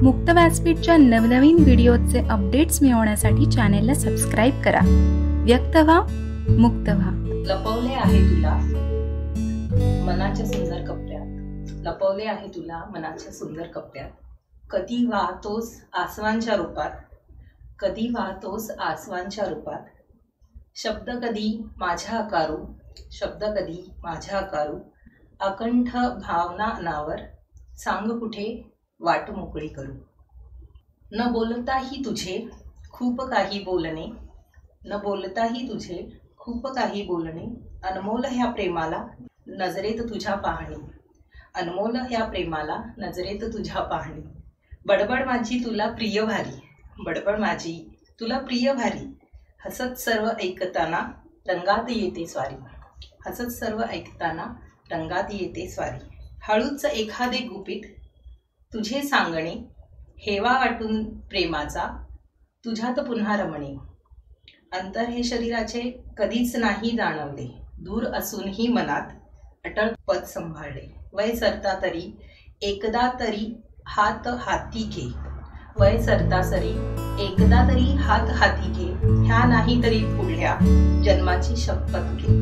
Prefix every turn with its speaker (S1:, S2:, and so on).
S1: मुक्त व्यासपीठच्या नवनवीन व्हिडिओचे अपडेट्स मिळवण्यासाठी चॅनेलला सबस्क्राइब करा। व्यक्त व्हा, मुक्त व्हा।
S2: लपवले आहे तुला मनाच्या सुंदर कप्प्यात, लपवले आहे तुला मनाच्या सुंदर कप्प्यात। कधी वाहतोस आसवांच्या रूपात, कधी वाहतोस आसवांच्या रूपात। शब्द कधी माझ्या आकारू, शब्द कधी माझ्या आकारू। अकंठ भावना अनावर, सांग कुठे वाट मोकळी करू। न बोलताही तुझे खूप काही बोलणे, न बोलताही तुझे खूप काही बोलणे। अनमोल ह्या प्रेमाला नजरेत तुझ्या पाहणे, अनमोल ह्या प्रेमाला नजरेत तुझ्या पाहणे। बडबड माझी तुला प्रिय भारी, बडबड माझी तुला प्रिय भारी। हसत सर्व ऐकताना रंगात येते स्वारी, हसत सर्व ऐकताना रंगात येते स्वारी। हळूच एखादे गुपित तुझे सांगणे, हेवा वाटून प्रेमाचा तुझ्यात पुन्हा रमणे। अंतर हे शरीराचे कधीच नाही जाणवले, दूर असूनही मनात अटळ पद संभाळले। वय सरता तरी एकदा तरी हात हाती घे, वय सरता सरी एकदा तरी हात हाती घे। ह्या नाही तरी पुढल्या जन्माची शपथ घे।